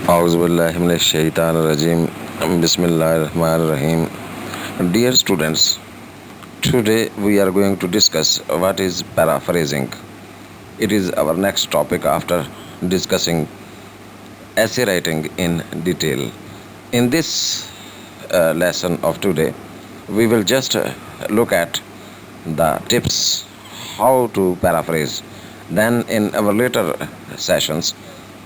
A'udhu billahi minash shaitanir rajim. Bismillahir rahmanir rahim. Dear students, today we are going to discuss what is paraphrasing. It is our next topic after discussing essay writing in detail. In this lesson of today, we will just look at the tips how to paraphrase. Then, in our later sessions,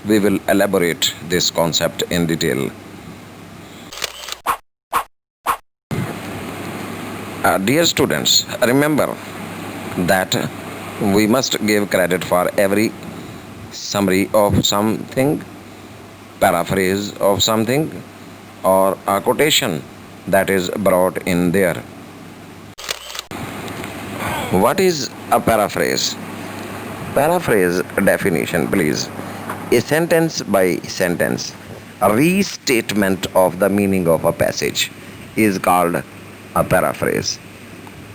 we will elaborate this concept in detail. Dear students, remember that we must give credit for every summary of something, paraphrase of something, or a quotation that is brought in there. What is a paraphrase? Paraphrase definition, please. A sentence by sentence, a restatement of the meaning of a passage is called a paraphrase.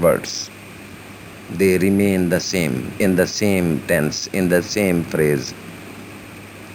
words. They remain the same, in the same tense, in the same phrase.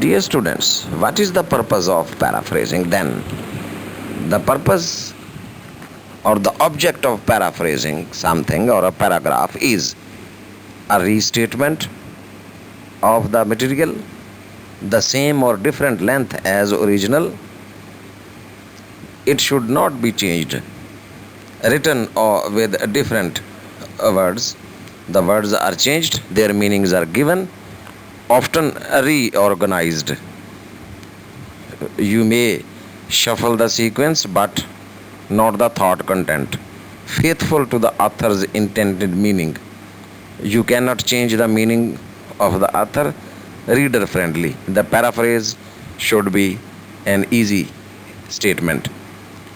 Dear students, what is the purpose of paraphrasing then? The purpose or the object of paraphrasing something or a paragraph is a restatement of the material, the same or different length as original. It should not be changed, written or with different words. The words are changed, their meanings are given, often reorganized. You may shuffle the sequence but not the thought content, faithful to the author's intended meaning. You cannot change the meaning of the author, reader friendly. The paraphrase should be an easy statement.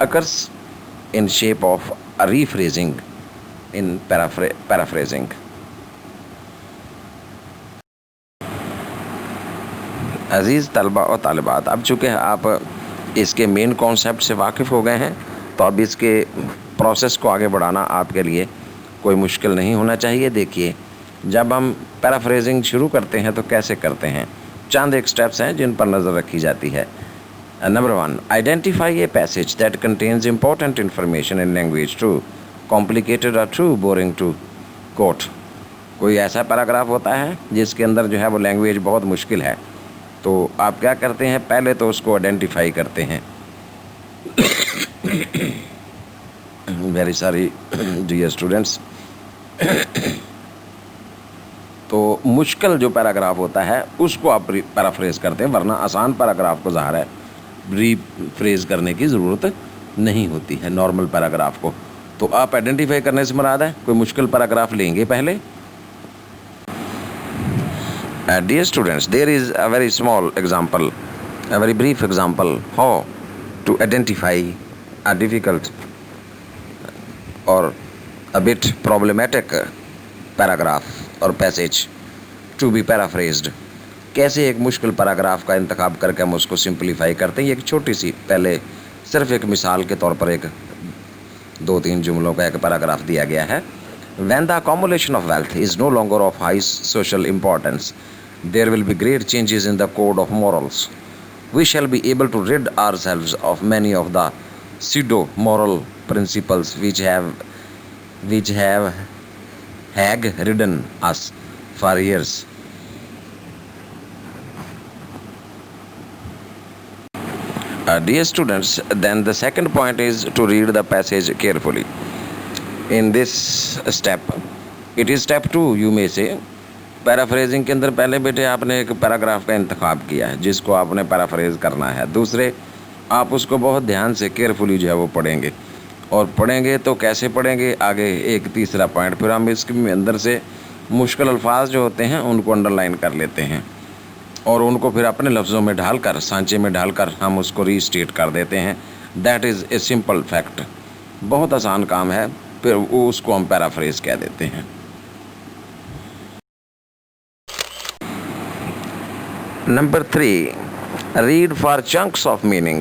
occurs in shape of a rephrasing in paraphrasing. عزیز طلبہ اور طالبات، اب چونکہ آپ اس کے مین concept سے واقف ہو گئے ہیں تو اب اس کے پروسیس کو آگے بڑھانا آپ کے لیے کوئی مشکل نہیں ہونا چاہیے. دیکھیے، جب ہم پیرافریزنگ شروع کرتے ہیں تو کیسے کرتے ہیں. چند ایک سٹیپس ہیں جن پر نظر رکھی جاتی ہے. Number 1، identify a passage that contains important information in language true complicated اور ٹرو بورنگ ٹو کوٹ. کوئی ایسا پیراگراف ہوتا ہے جس کے اندر جو ہے وہ لینگویج بہت مشکل ہے، تو آپ کیا کرتے ہیں، پہلے تو اس کو آئیڈینٹیفائی کرتے ہیں. Very sorry dear students. تو مشکل جو پیراگراف ہوتا ہے اس کو آپ پیرافریز کرتے ہیں، ورنہ آسان پیراگراف کو ظاہر ہے ری فریز کرنے کی ضرورت نہیں ہوتی ہے نارمل پیراگراف کو. تو آپ آئیڈینٹیفائی کرنے سے مراد ہے کوئی مشکل پیراگراف لیں گے پہلے. Dear students, there is a very small example, a very brief example how to identify a difficult or a bit problematic paragraph or passage to be paraphrased. کیسے ایک مشکل پیراگراف کا انتخاب کر کے ہم اس کو سمپلیفائی کرتے ہیں. یہ ایک چھوٹی سی پہلے صرف ایک مثال کے طور پر ایک 2-3 جملوں کا ایک پیراگراف دیا گیا ہے. When the accumulation of wealth is no longer of high social importance, there will be great changes in the code of morals. We shall be able to rid ourselves of many of the pseudo-moral principles which have hag-ridden us for years. Dear students, then the second point is to read the passage carefully. In this step, it is step 2 you may say. Paraphrasing کے اندر پہلے بیٹے آپ نے ایک paragraph کا انتخاب کیا ہے جس کو آپ نے پیرافریز کرنا ہے. دوسرے، آپ اس کو بہت دھیان سے کیئرفلی جو ہے وہ پڑھیں گے. اور پڑھیں گے تو کیسے پڑھیں گے، آگے ایک تیسرا پوائنٹ پھر ہم اس کے اندر سے مشکل الفاظ جو ہوتے ہیں ان کو انڈر لائن کر لیتے ہیں اور ان کو پھر اپنے لفظوں میں ڈھال کر، سانچے میں ڈھال کر ہم اس کو ری اسٹیٹ کر دیتے ہیں. That is a simple fact. بہت آسان کام ہے، پھر وہ اس کو ہم پیرافریز کہہ دیتے ہیں. Number 3, read for chunks of meaning.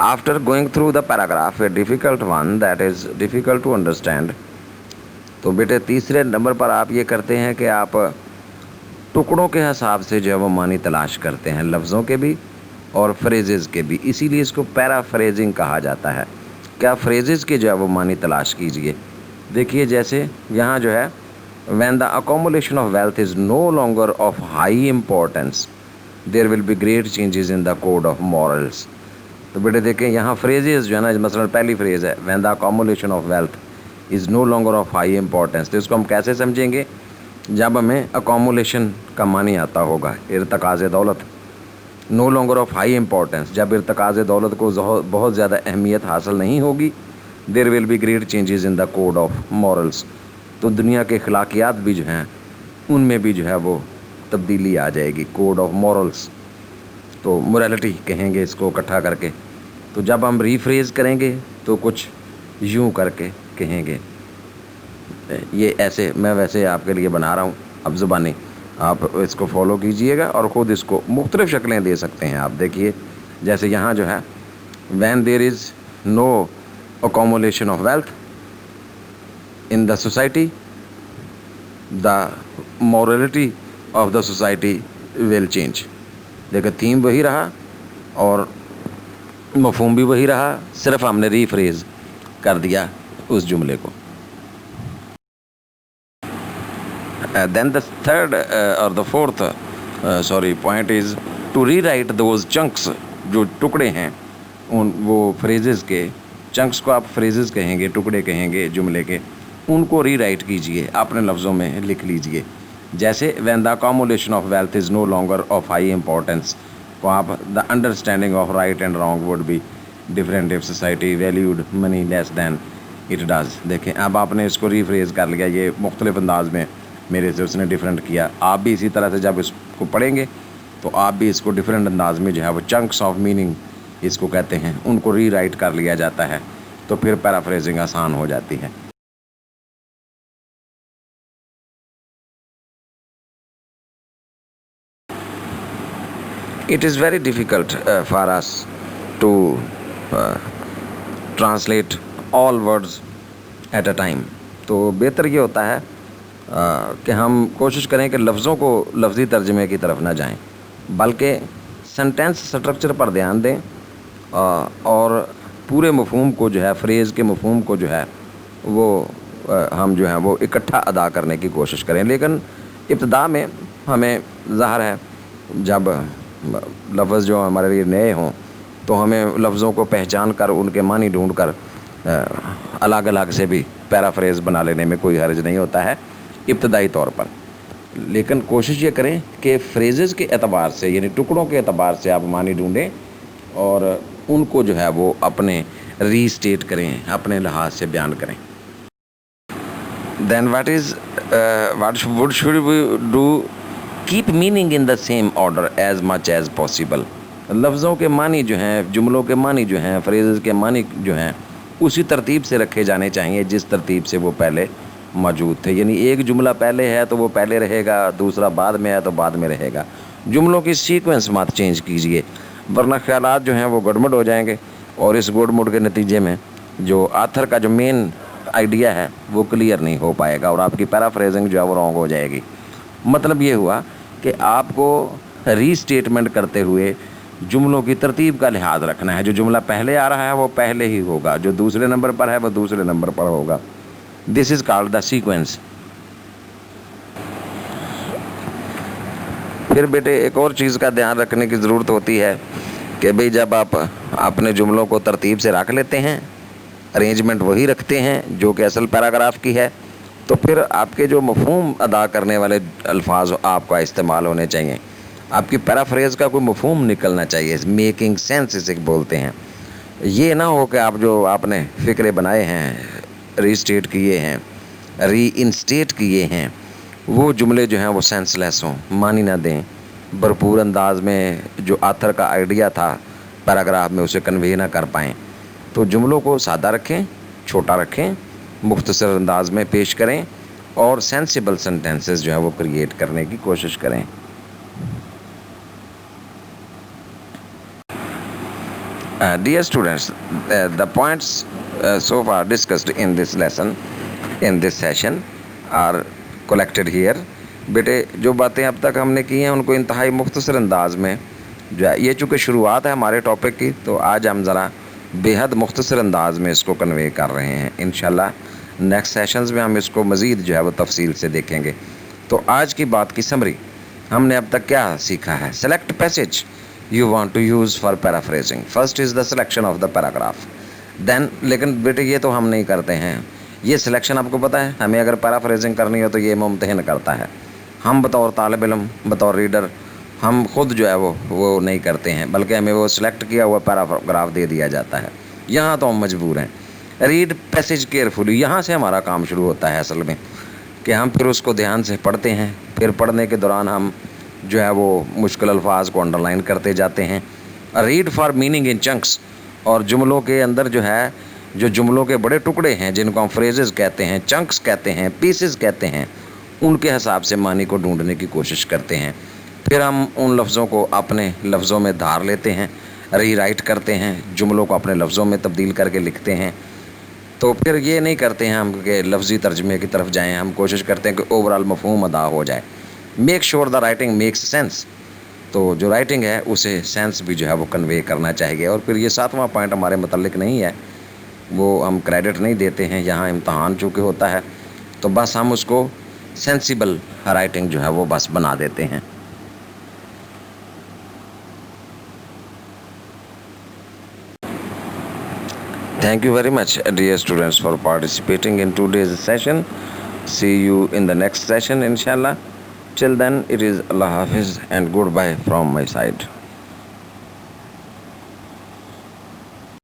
After going through the paragraph, a difficult one that is difficult to understand. تو بیٹے تیسرے نمبر پر آپ یہ کرتے ہیں کہ آپ ٹکڑوں کے حساب سے جو ہے وہ معنی تلاش کرتے ہیں، لفظوں کے بھی اور فریزز کے بھی. اسی لیے اس کو پیرافریزنگ کہا جاتا ہے. کیا فریزز کے جو ہے وہ معنی تلاش کیجئے. دیکھیے جیسے یہاں جو ہے when the accumulation of wealth is no longer of high importance, there will be great changes in the code of morals. تو بیٹے دیکھیں یہاں فریزز جو ہے نا، مثلا پہلی فریز ہے when the accumulation of wealth is no longer of high importance. تو اس کو ہم کیسے سمجھیں گے، جب ہمیں accumulation کا معنی آتا ہوگا ارتکاز دولت. no longer of high importance، جب ارتکاز دولت کو بہت زیادہ اہمیت حاصل نہیں ہوگی. there will be great changes in the code of morals. تو دنیا کے اخلاقیات بھی جو ہیں ان میں بھی جو ہے وہ تبدیلی آ جائے گی. کوڈ آف مورلس، تو مورالٹی کہیں گے اس کو اکٹھا کر کے. تو جب ہم ریفریز کریں گے تو کچھ یوں کر کے کہیں گے. یہ ایسے میں ویسے آپ کے لیے بنا رہا ہوں اب زبانی، آپ اس کو فالو کیجئے گا اور خود اس کو مختلف شکلیں دے سکتے ہیں. آپ دیکھیے جیسے یہاں جو ہے when there is no accumulation of wealth in the society, the morality of the society will change. دیکھیں تھیم وہی رہا اور مفہوم بھی وہی رہا، صرف ہم نے ری فریز کر دیا اس جملے کو. Then the third or the fourth point is to rewrite those chunks. جو ٹکڑے ہیں ان وہ فریزز کے چنکس کو آپ فریزز کہیں گے، ٹکڑے کہیں گے جملے کے، ان کو ری رائٹ کیجئے، اپنے لفظوں میں لکھ لیجئے. جیسے when the accumulation of wealth is no longer of high importance, کو آپ the understanding of right and wrong would be different if society valued money less than it does. دیکھیں اب آپ نے اس کو ری فریز کر لیا، یہ مختلف انداز میں میرے سے اس نے ڈیفرنٹ کیا. آپ بھی اسی طرح سے جب اس کو پڑھیں گے تو آپ بھی اس کو ڈیفرنٹ انداز میں جو ہے وہ چنکس آف میننگ اس کو کہتے ہیں، ان کو ری رائٹ کر لیا جاتا ہے. تو پھر پیرافریزنگ آسان ہو جاتی ہے. It is very difficult for us to translate all words at a time. تو بہتر یہ ہوتا ہے کہ ہم کوشش کریں کہ لفظوں کو لفظی ترجمے کی طرف نہ جائیں، بلکہ سینٹینس سٹرکچر پر دھیان دیں اور پورے مفہوم کو جو ہے، فریز کے مفہوم کو جو ہے وہ ہم جو ہے وہ اکٹھا ادا کرنے کی کوشش کریں. لیکن ابتدا میں ہمیں ظاہر ہے جب لفظ جو ہمارے لیے نئے ہوں تو ہمیں لفظوں کو پہچان کر ان کے معنی ڈھونڈ کر الگ الگ سے بھی پیرافریز بنا لینے میں کوئی حرج نہیں ہوتا ہے ابتدائی طور پر. لیکن کوشش یہ کریں کہ فریزز کے اعتبار سے، یعنی ٹکڑوں کے اعتبار سے آپ معنی ڈھونڈیں اور ان کو جو ہے وہ اپنے ری اسٹیٹ کریں، اپنے لحاظ سے بیان کریں. Then what should we do? Keep meaning in the same order as much as possible. لفظوں کے معنی جو ہیں، جملوں کے معنی جو ہیں، فریزز کے معنی جو ہیں اسی ترتیب سے رکھے جانے چاہیے جس ترتیب سے وہ پہلے موجود تھے. یعنی ایک جملہ پہلے ہے تو وہ پہلے رہے گا، دوسرا بعد میں ہے تو بعد میں رہے گا. جملوں کی سیکوینس مت چینج کیجئے ورنہ خیالات جو ہیں وہ گڑمڑ ہو جائیں گے اور اس گڑمڑ کے نتیجے میں جو آتھر کا جو مین آئیڈیا ہے وہ کلیئر نہیں ہو پائے گا اور آپ کی پیرافریزنگ جو ہے وہ رانگ ہو جائے گی. مطلب یہ ہوا کہ آپ کو ری اسٹیٹمنٹ کرتے ہوئے جملوں کی ترتیب کا لحاظ رکھنا ہے. جو جملہ پہلے آ رہا ہے وہ پہلے ہی ہوگا، جو دوسرے نمبر پر ہے وہ دوسرے نمبر پر ہوگا. دس از کالڈ دا سیکوینس. پھر بیٹے ایک اور چیز کا دھیان رکھنے کی ضرورت ہوتی ہے کہ بھئی جب آپ اپنے جملوں کو ترتیب سے رکھ لیتے ہیں، ارینجمنٹ وہی رکھتے ہیں جو کہ اصل پیراگراف کی ہے، تو پھر آپ کے جو مفہوم ادا کرنے والے الفاظ آپ کا استعمال ہونے چاہیے. آپ کی پیرافریز کا کوئی مفہوم نکلنا چاہیے، میکنگ سینس اسے بولتے ہیں. یہ نہ ہو کہ آپ نے فقرے بنائے ہیں، ری اسٹیٹ کیے ہیں، ری انسٹیٹ کیے ہیں، وہ جملے جو ہیں وہ سینس لیس ہوں، معنی نہ دیں، بھرپور انداز میں جو آتھر کا آئیڈیا تھا پیراگراف میں اسے کنوے نہ کر پائیں. تو جملوں کو سادہ رکھیں، چھوٹا رکھیں، مختصر انداز میں پیش کریں اور سینسیبل سینٹینسز جو ہے وہ کریٹ کرنے کی کوشش کریں. Dear students, the points so far discussed in this lesson, in this session are collected here. بیٹے جو باتیں اب تک ہم نے کی ہیں ان کو انتہائی مختصر انداز میں جو ہے، یہ چونکہ شروعات ہے ہمارے ٹاپک کی تو آج ہم ذرا بے حد مختصر انداز میں اس کو کنوے کر رہے ہیں. انشاءاللہ نیکسٹ سیشنز میں ہم اس کو مزید جو ہے وہ تفصیل سے دیکھیں گے. تو آج کی بات کی سمری ہم نے اب تک کیا سیکھا ہے؟ Select passage you want to use for paraphrasing. First is the selection of the paragraph. Then لیکن بیٹے یہ تو ہم نہیں کرتے ہیں. یہ سلیکشن آپ کو پتہ ہے ہمیں اگر پیرافریزنگ کرنی ہو تو یہ ممتحن کرتا ہے. ہم بطور طالب علم، بطور ریڈر، ہم خود جو ہے وہ نہیں کرتے ہیں بلکہ ہمیں وہ سلیکٹ کیا ہوا پیراگراف دے دیا جاتا ہے. یہاں تو ہم مجبور ہیں. ریڈ پیسج کیئرفلی، یہاں سے ہمارا کام شروع ہوتا ہے اصل میں، کہ ہم پھر اس کو دھیان سے پڑھتے ہیں. پھر پڑھنے کے دوران ہم جو ہے وہ مشکل الفاظ کو انڈرلائن کرتے جاتے ہیں. Read for meaning in chunks, اور جملوں کے اندر جو ہے جو جملوں کے بڑے ٹکڑے ہیں جن کو ہم فریزز کہتے ہیں، چنکس کہتے ہیں، پیسز کہتے ہیں، ان کے حساب سے معنی کو ڈھونڈنے کی کوشش کرتے ہیں. پھر ہم ان لفظوں کو اپنے لفظوں میں دھار لیتے ہیں، ری رائٹ کرتے ہیں، جملوں کو اپنے لفظوں میں تبدیل کر کے لکھتے ہیں. تو پھر یہ نہیں کرتے ہیں ہم کہ لفظی ترجمے کی طرف جائیں، ہم کوشش کرتے ہیں کہ اوور آل مفہوم ادا ہو جائے. Make sure the writing makes sense. تو جو رائٹنگ ہے اسے سینس بھی جو ہے وہ کنوے کرنا چاہیے. اور پھر یہ 7واں پوائنٹ ہمارے متعلق نہیں ہے، وہ ہم کریڈٹ نہیں دیتے ہیں. یہاں امتحان چونکہ ہوتا ہے تو بس ہم اس کو سینسیبل رائٹنگ جو ہے وہ بس بنا دیتے ہیں. Thank you very much, dear students, for participating in today's session. See you in the next session, inshallah. Till then, it is Allah Hafiz and goodbye from my side.